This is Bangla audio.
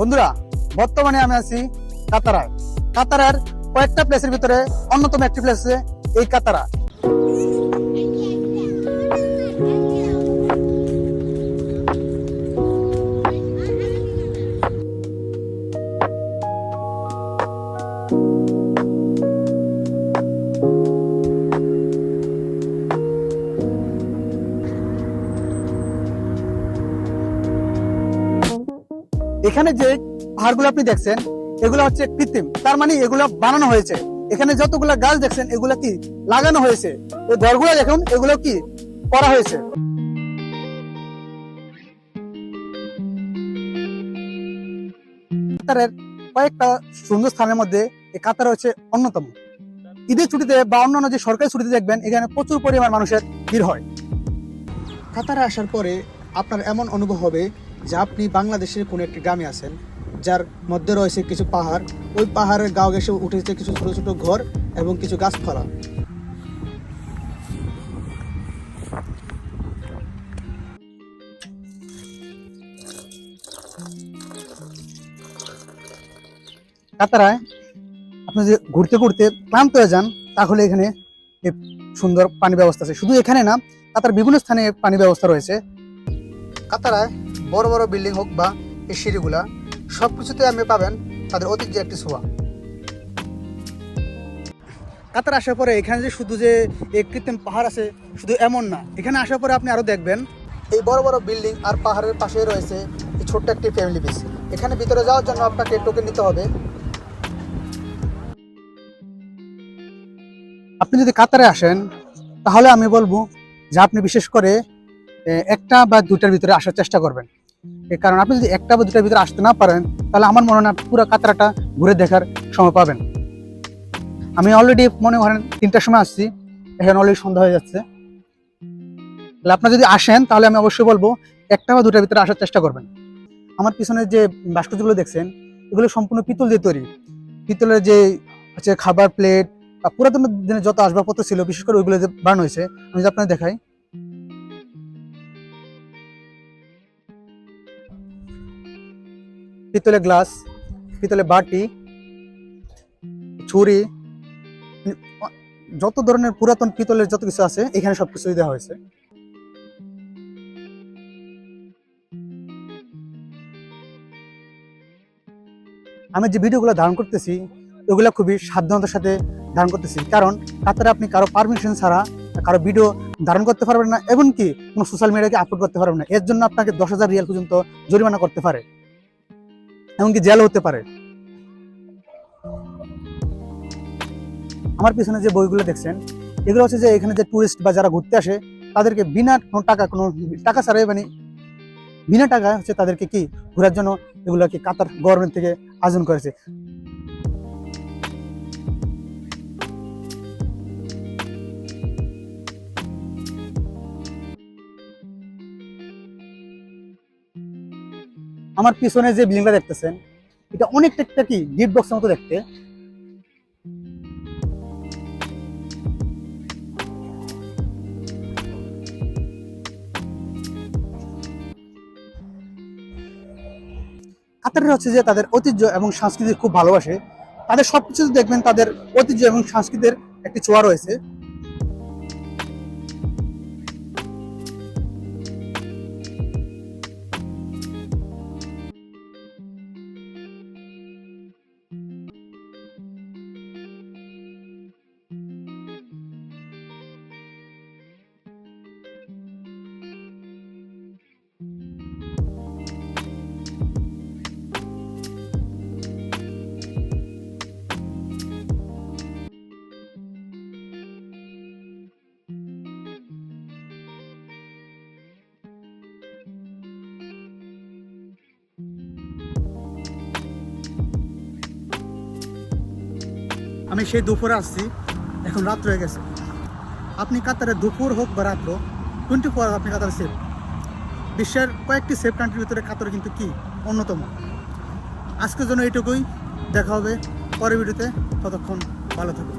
বন্ধুরা, বর্তমানে আমি আছি কাতারায়। কাতারের কয়েকটা প্লেসের ভিতরে অন্যতম একটি প্লেস আছে এই কাতারা। এখানে যে পাহাড়গুলো আপনি দেখছেন এগুলো হচ্ছে কৃত্রিম, তার মানে এগুলো বানানো হয়েছে। এখানে যতগুলো গাছ দেখছেন এগুলো কি লাগানো হয়েছে। এই ঘরগুলো দেখুন, এগুলো কি করা হয়েছে। কাতারের কয়েকটা সুন্দর স্থানের মধ্যে এই কাতার হচ্ছে অন্যতম। ঈদের ছুটিতে বা অন্যান্য যে সরকারি ছুটিতে দেখবেন এখানে প্রচুর পরিমাণ মানুষের ভিড় হয়। কাতারে আসার পরে আপনার এমন অনুভব হবে যে আপনি বাংলাদেশের কোনো একটি গ্রামে আছেন, যার মধ্যে রয়েছে কিছু পাহাড়। ওই পাহাড়ের গাও ঘেঁষে উঠেছে কিছু ছোট ছোট ঘর এবং কিছু গাছপালা। কাতারায় আপনি যে ঘুরতে ঘুরতে ক্লান্ত হয়ে যান, তাহলে এখানে সুন্দর পানি ব্যবস্থা আছে। শুধু এখানে না, কাতার বিভিন্ন স্থানে পানি ব্যবস্থা রয়েছে। কাতারায় বড় বড় বিল্ডিং হোক বা এই সিঁড়িগুলা, সবকিছুতে আপনি পাবেন তাদের ঐতিহ্যের একটি ছোঁয়া। কাতার আসার পরে এখানে যে শুধু যে এই কৃত্রিম পাহাড় আছে শুধু এমন না, এখানে আসার পরে আপনি আরো দেখবেন এই বড় বড় বিল্ডিং আর পাহাড়ের পাশে রয়েছে এই ছোট্ট একটি ফ্যামিলি বিচ। এখানে ভিতরে যাওয়ার জন্য আপনাকে টোকেন নিতে হবে। আপনি যদি কাতারে আসেন তাহলে আমি বলবো যে আপনি বিশেষ করে একটা বা দুটার ভিতরে আসার চেষ্টা করবেন। কারণ আপনি যদি একটা বা দুটার ভিতরে আসতে না পারেন তাহলে আমার মনে হয় পুরো কাতারাটা ঘুরে দেখার সময় পাবেন। আমি অলরেডি মনে করেন 3টার সময় আসছি, এখন অলরেডি সন্ধ্যা হয়ে যাচ্ছে। তাহলে আপনারা যদি আসেন তাহলে আমি অবশ্যই বলবো একটা বা দুটার ভিতরে আসার চেষ্টা করবেন। আমার পিছনে যে ভাস্কর্যগুলো দেখছেন এগুলো সম্পূর্ণ পিতল দিয়ে তৈরি। পিতলের যে হচ্ছে খাবার প্লেট, পুরাতন দিনে যত আসবাবপত্র ছিল বিশেষ করে ওইগুলো যে বানানো হয়েছে, আমি যদি আপনাদের দেখাই। পিতলের গ্লাস, পিতলের বাটি, ছুরি, যত ধরনের পুরাতন পিতলের যত কিছু আছে এখানে সবকিছু দেওয়া হয়েছে। আমি যে ভিডিওগুলো ধারণ করতেছি ওগুলো খুবই সাবধানতার সাথে ধারণ করতেছি, কারণ কাতারে আপনি কারো পারমিশন ছাড়া কারো ভিডিও ধারণ করতে পারবেন না, এমনকি কোনো সোশ্যাল মিডিয়াকে আপলোড করতে পারবেন না। এর জন্য আপনাকে 10,000 রিয়াল পর্যন্ত জরিমানা করতে পারে, এমনকি জেল হতে পারে। আমার পিছনে যে বইগুলো দেখছেন এগুলো হচ্ছে যে এখানে যে টুরিস্ট বা যারা ঘুরতে আসে তাদেরকে বিনা কোনো টাকা ছাড়াই, মানে বিনা টাকা হচ্ছে তাদেরকে কি ঘোরার জন্য এগুলোকে কাতার গভর্নমেন্ট থেকে আয়োজন করেছে। আমার পিছনে যে বিল্ডিংটা দেখতেছেন এটা অনেকটা একটা কি গিফট বক্সের মতো দেখতে। কাতারের হচ্ছে যে তাদের ঐতিহ্য এবং সংস্কৃতি খুব ভালোবাসে। তাদের সবকিছু দেখবেন তাদের ঐতিহ্য এবং সংস্কৃতির একটি ছোঁয়া রয়েছে। আমি সেই দুপুরে আসছি, এখন রাত হয়ে গেছে। আপনি কাতারে দুপুর হোক বা রাত্র 24 আওয়ার আপনি কাতারে সেফ। বিশ্বের কয়েকটি সেফ কান্ট্রির ভিতরে কাতার কিন্তু কি অন্যতম। আজকের জন্য এইটুকুই, দেখা হবে পরের ভিডিওতে। ততক্ষণ ভালো থাকুন।